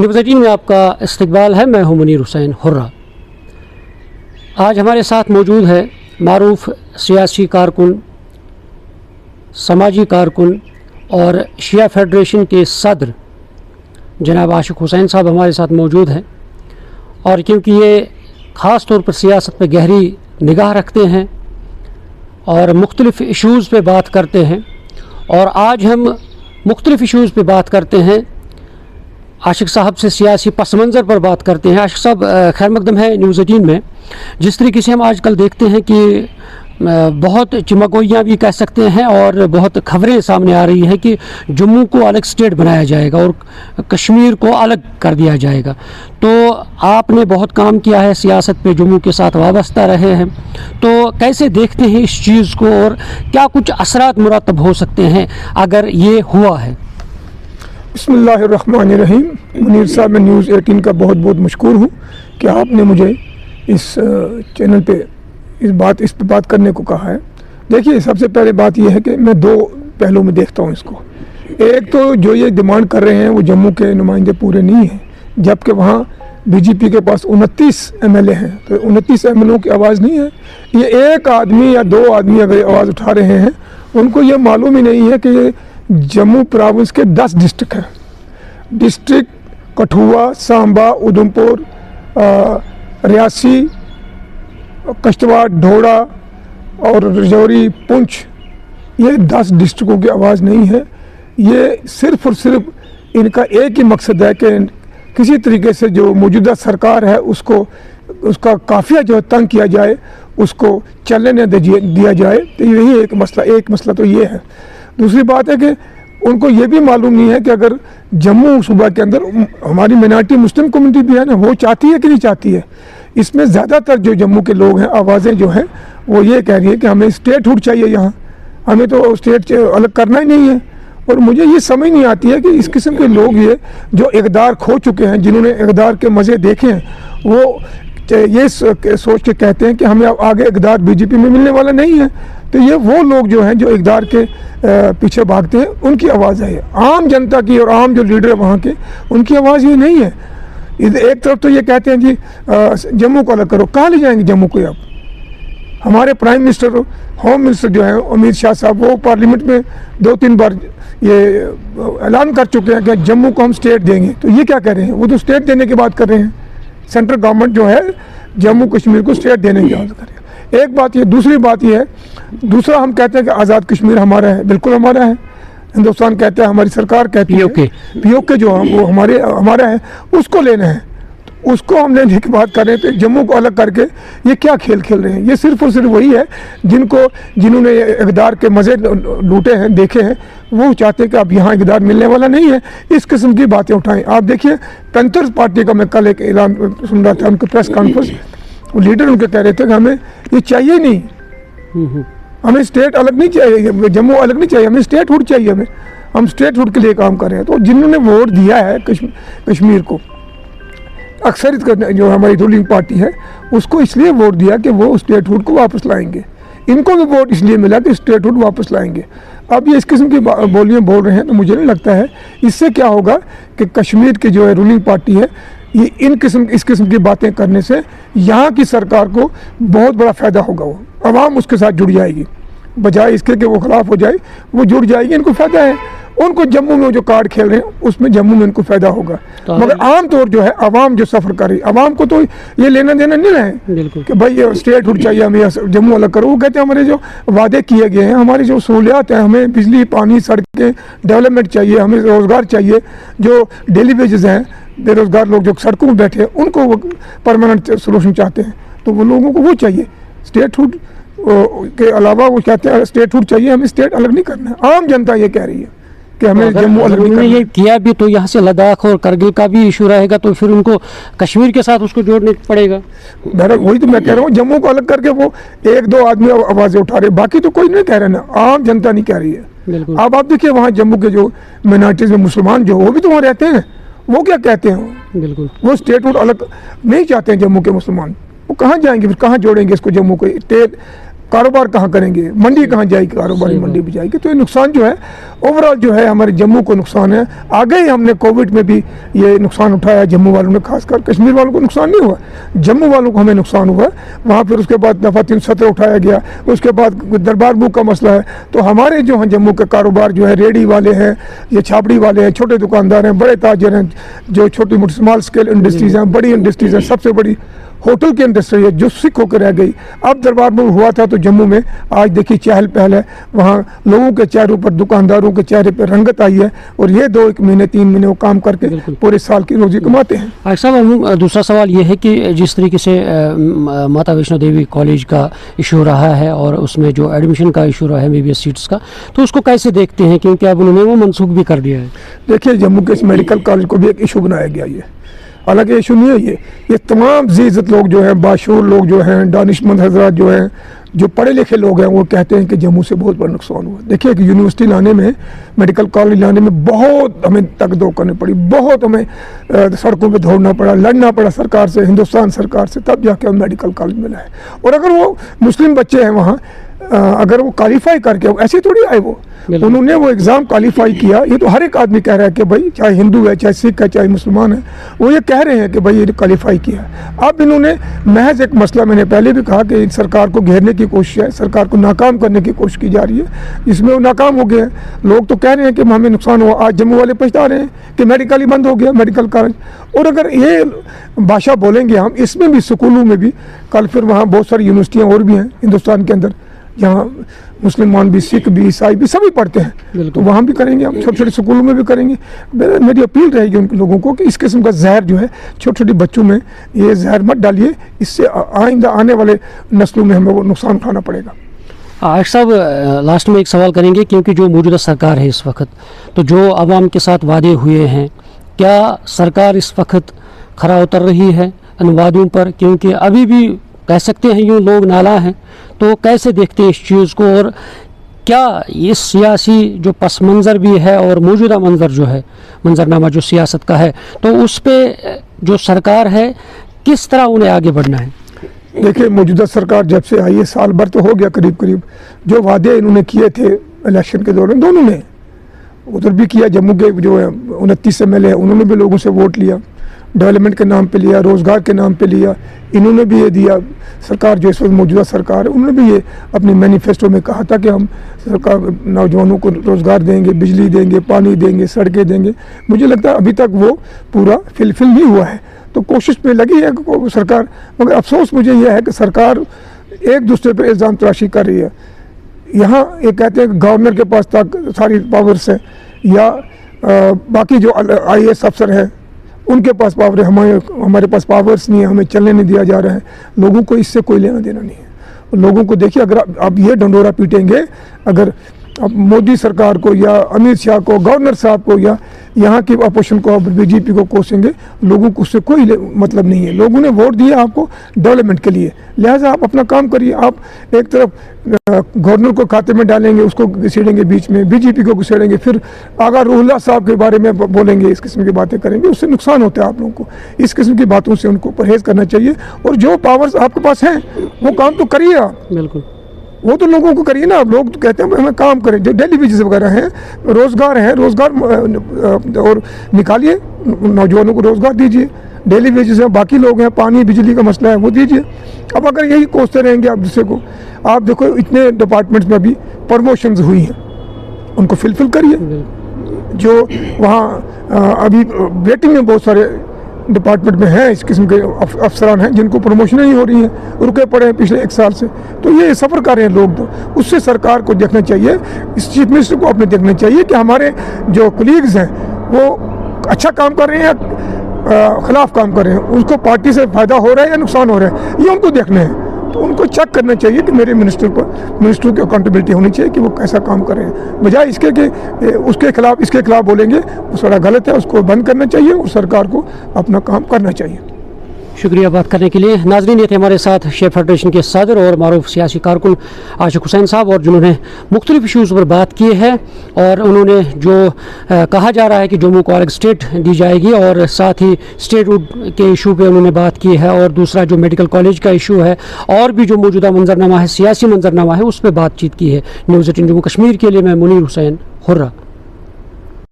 News 18 में आपका इस्तकबाल है। मैं हूं मुनीर हुसैन हुर्रा। आज हमारे साथ मौजूद है मारूफ सियासी कारकुन, समाजी कारकुन और शिया फेडरेशन के सदर जनाब आशिक हुसैन साहब हमारे साथ मौजूद हैं। और क्योंकि ये ख़ास तौर पर सियासत पर गहरी निगाह रखते हैं और मुख्तलिफ़ इशूज़ पे बात करते हैं, और आज हम मुख्तलिफ़ इशूज़ पे बात करते हैं। आशिक साहब से सियासी पस मंज़र पर बात करते हैं। आशिक साहब खैर मकदम है न्यूज़ 18 में। जिस तरीके से हम आजकल देखते हैं कि बहुत चिमगोइयाँ भी कह सकते हैं और बहुत खबरें सामने आ रही हैं कि जम्मू को अलग स्टेट बनाया जाएगा और कश्मीर को अलग कर दिया जाएगा। तो आपने बहुत काम किया है सियासत पे, जम्मू के साथ वाबस्ता रहे हैं, तो कैसे देखते हैं इस चीज़ को और क्या कुछ असरात मुरतब हो सकते हैं अगर ये हुआ है? बिस्मिल्लाहिर्रहमानिर्रहीम। मुनीर साहब, मैं न्यूज़ 18 का बहुत बहुत मशकूर हूँ कि आपने मुझे इस चैनल पे इस पर बात करने को कहा है। देखिए, सबसे पहले बात यह है कि मैं दो पहलू में देखता हूँ इसको। एक तो जो ये डिमांड कर रहे हैं वो जम्मू के नुमाइंदे पूरे नहीं हैं, जबकि वहाँ बीजेपी के पास 29 MLA हैं, तो 29 MLA की आवाज़ नहीं है। ये एक आदमी या दो आदमी अगर आवाज़ उठा रहे हैं, उनको ये मालूम ही नहीं है कि ये जम्मू प्रोविंस के 10 डिस्ट्रिक्ट हैं। डिस्ट्रिक्ट कठुआ, सांबा, उधमपुर, रियासी, कश्तवाड़, ढोड़ा और रजौरी, पुंछ, ये 10 डिस्ट्रिक्टों की आवाज़ नहीं है। ये सिर्फ़ और सिर्फ इनका एक ही मकसद है कि किसी तरीके से जो मौजूदा सरकार है उसका काफ़िया जो तंग किया जाए, उसको चलने न दिया जाए। तो यही एक मसला तो ये है। दूसरी बात है कि उनको ये भी मालूम नहीं है कि अगर जम्मू सूबा के अंदर हमारी माइनॉरिटी मुस्लिम कम्युनिटी भी है ना, वो चाहती है कि नहीं चाहती है। इसमें ज़्यादातर जो जम्मू के लोग हैं, आवाज़ें जो हैं वो ये कह रही है कि हमें स्टेटहुड चाहिए, यहाँ हमें तो स्टेट अलग करना ही नहीं है। और मुझे ये समझ नहीं आती है कि इस किस्म के लोग ये जो इक़्तिदार खो चुके हैं, जिन्होंने इक़्तिदार के मज़े देखे हैं, वो ये सोच के कहते हैं कि हमें आगे इक़्तिदार बीजेपी में मिलने वाला नहीं है। तो ये वो लोग जो हैं जो इक़्तिदार के पीछे भागते हैं, उनकी आवाज़ है। आम जनता की और आम जो लीडर है वहाँ के, उनकी आवाज़ ये नहीं है। एक तरफ तो ये कहते हैं जी जम्मू को अलग करो, कहाँ ले जाएंगे जम्मू को? अब हमारे प्राइम मिनिस्टर, होम मिनिस्टर जो है अमित शाह साहब, वो पार्लियामेंट में 2-3 बार ये ऐलान कर चुके हैं कि जम्मू को हम स्टेट देंगे। तो ये क्या कह रहे हैं? वो तो स्टेट देने की बात कर रहे हैं। सेंट्रल गवर्नमेंट जो है जम्मू कश्मीर को स्टेट देने की बात कर रही है। एक बात ये। दूसरी बात ये है, दूसरा हम कहते हैं कि आज़ाद कश्मीर हमारा है। बिल्कुल हमारा है। हिंदुस्तान कहता है, हमारी सरकार कहती है POK जो हम वो हमारा है, उसको लेना है। तो उसको हम लेने की बात कर रहे हैं। तो जम्मू को अलग करके ये क्या खेल खेल रहे हैं? ये सिर्फ और सिर्फ वही है जिन्होंने इक़्तिदार के मज़े लूटे हैं, देखे हैं, वो चाहते हैं कि अब यहाँ इक़्तिदार मिलने वाला नहीं है। इस किस्म की बातें उठाएं। आप देखिए, पैंथर्स पार्टी का मैं कल एक ऐलान सुन रहा था, उनके प्रेस कॉन्फ्रेंस, लीडर उनके कह रहे थे कि हमें ये चाहिए नहीं, हमें स्टेट अलग नहीं चाहिए, जम्मू अलग नहीं चाहिए, हमें स्टेटहुड चाहिए, हम स्टेटहुड के लिए काम कर रहे हैं। तो जिन्होंने वोट दिया है कश्मीर को, अक्सरियत जो हमारी रूलिंग पार्टी है, उसको इसलिए वोट दिया कि वो स्टेटहुड को वापस लाएंगे। इनको भी वोट इसलिए मिला कि स्टेटहुड वापस लाएंगे। अब ये इस किस्म की बोलियाँ बोल रहे हैं, तो मुझे नहीं लगता है इससे क्या होगा कि कश्मीर की जो है रूलिंग पार्टी है, ये इस किस्म की बातें करने से यहाँ की सरकार को बहुत बड़ा फ़ायदा होगा। वो आवाम उसके साथ जुड़ जाएगी, बजाय इसके कि वो खिलाफ हो जाए, वो जुड़ जाएगी। इनको फ़ायदा है। उनको जम्मू में जो कार्ड खेल रहे हैं, उसमें जम्मू में इनको फ़ायदा होगा। तो मगर आम तौर जो है आवाम जो सफ़र कर रही है, आवाम को तो ये लेना देना नहीं है कि भाई ये स्टेटहुड चाहिए, हमें जम्मू अलग करो। वो कहते हैं हमारे जो वादे किए गए हैं, हमारी जो सहूलियात हैं, हमें बिजली, पानी, सड़कें, डेवलपमेंट चाहिए, हमें रोज़गार चाहिए। जो डेली वेजेस हैं, बेरोज़गार लोग जो सड़कों में बैठे हैं, उनको वो परमानेंट सोल्यूशन चाहते हैं। तो वो लोगों को वो चाहिए। स्टेटहुड के अलावा वो कहते हैं स्टेटहुड चाहिए, हमें स्टेट अलग नहीं करना है। आम जनता ये कह रही है कि हमें जम्मू अलग नहीं करना। ये किया भी तो यहाँ से लद्दाख और करगिल का भी इशू रहेगा, तो फिर उनको कश्मीर के साथ उसको जोड़ने पड़ेगा। वही तो मैं कह रहा हूँ, जम्मू को अलग करके वो 1-2 आदमी आवाज़ें उठा रहे, बाकी तो कोई नहीं कह रहा ना, आम जनता नहीं कह रही है। अब आप देखिए, वहाँ जम्मू के जो माइनॉरिटीज़ में मुसलमान जो वो भी तो वहाँ रहते हैं, वो क्या कहते हैं? बिल्कुल, वो स्टेटहुड अलग नहीं चाहते हैं जम्मू के मुसलमान। वो कहाँ जाएंगे फिर, कहाँ जोड़ेंगे इसको जम्मू को? कारोबार कहाँ करेंगे, मंडी कहाँ जाएगी, कारोबारी मंडी भी जाएगी। तो ये नुकसान जो है ओवरऑल जो है हमारे जम्मू को नुकसान है। आगे ही हमने कोविड में भी ये नुकसान उठाया जम्मू वालों ने, खासकर कश्मीर वालों को नुकसान नहीं हुआ, जम्मू वालों को हमें नुकसान हुआ वहाँ। फिर उसके बाद दफ़ा 317 उठाया गया, उसके बाद दरबार बुक का मसला है। तो हमारे जो हैं जम्मू के कारोबार जो है, रेडी वाले हैं, ये छापड़ी वाले हैं, छोटे दुकानदार हैं, बड़े ताजर हैं, जो छोटी मोटी स्मॉल स्केल इंडस्ट्रीज हैं, बड़ी इंडस्ट्रीज हैं, सबसे बड़ी होटल की इंडस्ट्री है जो सिख होकर रह गई। अब दरबार में हुआ था तो जम्मू में आज देखिए चहल पहल है, वहाँ लोगों के चेहरों पर, दुकानदारों के चेहरे पर रंगत आई है, और ये 2-1 महीने 3 महीने वो काम करके पूरे साल की रोजी कमाते हैं। आरिफ साहब, दूसरा सवाल ये है कि जिस तरीके से माता वैष्णो देवी कॉलेज का इशू रहा है और उसमें जो एडमिशन का इशू रहा है MBBS सीट्स का, तो उसको कैसे देखते हैं, क्योंकि अब उन्होंने वो मनसूख भी कर दिया है। देखिए जम्मू के इस मेडिकल कॉलेज को भी एक इशू बनाया गया, ये हालांकि इशू नहीं है, ये तमाम इज़्ज़त लोग जो हैं, बाशूर लोग जो हैं, दानिशमंद हजरात जो हैं, जो पढ़े लिखे लोग हैं, वो कहते हैं कि जम्मू से बहुत बड़ा नुकसान हुआ। देखिए कि यूनिवर्सिटी लाने में, मेडिकल कॉलेज लाने में बहुत हमें तकदो करनी पड़ी, बहुत हमें सड़कों पे दौड़ना पड़ा, लड़ना पड़ा सरकार से, हिंदुस्तान सरकार से, तब जाके हम मेडिकल कॉलेज मिला है। और अगर वो मुस्लिम बच्चे हैं वहाँ, अगर वो क्वालिफाई करके, ऐसे थोड़ी आए वो, उन्होंने वो एग्ज़ाम क्वालिफाई किया। ये तो हर एक आदमी कह रहा है कि भाई, चाहे हिंदू है, चाहे सिख है, चाहे मुसलमान है, वो ये कह रहे हैं कि भाई ये क्वालिफाई किया। अब इन्होंने महज एक मसला, मैंने पहले भी कहा कि सरकार को घेरने की कोशिश है, सरकार को नाकाम करने की कोशिश की जा रही है, इसमें वो नाकाम हो गए हैं। लोग तो कह रहे हैं कि हमें नुकसान हुआ, आज जम्मू वाले पछता रहे हैं कि मेडिकल ही बंद हो गया, मेडिकल कॉलेज। और अगर ये भाषा बोलेंगे हम, इसमें भी स्कूलों में भी, कल फिर वहाँ बहुत सारी यूनिवर्सिटियाँ और भी हैं हिंदुस्तान के अंदर, जहाँ मुसलमान भी, सिख भी, ईसाई भी सभी पढ़ते हैं, तो वहाँ भी करेंगे हम, छोटे छोटे स्कूलों में भी करेंगे। मेरी अपील रहेगी उन लोगों को कि इस किस्म का जहर जो है छोटे छोटे बच्चों में, ये जहर मत डालिए, इससे आइंदा आने वाले नस्लों में हमें वो नुकसान उठाना पड़ेगा। आरिफ साहब, लास्ट में एक सवाल करेंगे, क्योंकि जो मौजूदा सरकार है इस वक्त, तो जो आवाम के साथ वादे हुए हैं, क्या सरकार इस वक्त खरा उतर रही है इन वादों पर? क्योंकि अभी भी कह सकते हैं यूँ लोग नाला हैं, तो कैसे देखते हैं इस चीज़ को, और क्या इस सियासी जो पस मंज़र भी है और मौजूदा मंज़र जो है, मंजरनामा जो सियासत का है, तो उस पर जो सरकार है किस तरह उन्हें आगे बढ़ना है? देखिए मौजूदा सरकार जब से आई है, साल भर तो हो गया करीब करीब, जो वादे इन्होंने किए थे इलेक्शन के दौरान, दोनों ने उधर भी किया, जम्मू के जो है 29 MLA है उन्होंने भी लोगों से वोट लिया, डेवलपमेंट के नाम पे लिया, रोज़गार के नाम पे लिया, इन्होंने भी ये दिया। सरकार जो इस वक्त मौजूदा सरकार है, उन्होंने भी ये अपने मैनिफेस्टो में कहा था कि हम सरकार नौजवानों को रोज़गार देंगे, बिजली देंगे, पानी देंगे, सड़कें देंगे। मुझे लगता है अभी तक वो पूरा फिलफिल नहीं हुआ है, तो कोशिश में लगी है सरकार। मगर अफसोस मुझे यह है कि सरकार एक दूसरे पर इल्ज़ाम तराशी कर रही है। यहाँ ये कहते हैं कि गवर्नर के पास तक सारी पावर्स है, या बाकी जो IAS अफसर है उनके पास पावर है, हमारे पास पावर्स नहीं है, हमें चलने नहीं दिया जा रहा है। लोगों को इससे कोई लेना देना नहीं है। लोगों को देखिए, अगर आप ये डंडोरा पीटेंगे, अगर अब मोदी सरकार को या अमित शाह को, गवर्नर साहब को, या यहाँ की अपोजिशन को, BJP को कोसेंगे, लोगों को उससे कोई मतलब नहीं है। लोगों ने वोट दिया आपको डेवलपमेंट के लिए, लिहाजा आप अपना काम करिए। आप एक तरफ गवर्नर को खाते में डालेंगे, उसको घसीटेंगे बीच में, BJP को घसीटेंगे, फिर आगा रूहुल्लाह साहब के बारे में बोलेंगे, इस किस्म की बातें करेंगे, उससे नुकसान होता है आप लोगों को। इस किस्म की बातों से उनको परहेज़ करना चाहिए, और जो पावर्स आपके पास हैं वो काम तो करिए आप। बिल्कुल, वो तो लोगों को करिए ना। लोग तो कहते हैं हमें काम करें, जो डेली वेजेस वगैरह हैं, रोज़गार है, रोज़गार और निकालिए, नौजवानों को रोज़गार दीजिए, डेली वेजेस हैं, बाकी लोग हैं, पानी बिजली का मसला है वो दीजिए। अब अगर यही कोसते रहेंगे आप दूसरे को, आप देखो इतने डिपार्टमेंट्स में अभी प्रमोशंस हुई हैं, उनको फिलफिल करिए। जो वहाँ अभी वेटिंग में बहुत सारे डिपार्टमेंट में हैं, इस किस्म के अफसरान हैं जिनको प्रमोशन नहीं हो रही है, रुके पड़े हैं पिछले 1 साल से, तो ये सफ़र कर रहे हैं लोग। तो उससे सरकार को देखना चाहिए, इस चीफ मिनिस्टर को अपने देखना चाहिए कि हमारे जो कलीग्स हैं वो अच्छा काम कर रहे हैं या खिलाफ काम कर रहे हैं, उसको पार्टी से फ़ायदा हो रहा है या नुकसान हो रहा है, ये उनको देखना है। तो उनको चेक करना चाहिए कि मेरे मिनिस्टर की अकाउंटेबिलिटी होनी चाहिए कि वो कैसा काम कर रहे हैं, बजाय इसके कि उसके खिलाफ इसके खिलाफ बोलेंगे, वो सारा गलत है, उसको बंद करना चाहिए और सरकार को अपना काम करना चाहिए। शुक्रिया बात करने के लिए। नाज़रीन, ये थे हमारे साथ शिया फेडरेशन के सदर और मारूफ सियासी कारकुन आशिक हुसैन साहब, और जिन्होंने मुख्तलिफ इशूज़ पर बात की है, और उन्होंने जो कहा जा रहा है कि जम्मू को अलग स्टेट दी जाएगी, और साथ ही स्टेट के इशू पे उन्होंने बात की है, और दूसरा जो मेडिकल कॉलेज का इशू है, और भी जो मौजूदा मंजरनामा है, सियासी मंजरनामा है, उस पर बातचीत की है। न्यूज़ 18 जम्मू कश्मीर के लिए मैं मुनीर हुसैन हुर्रा।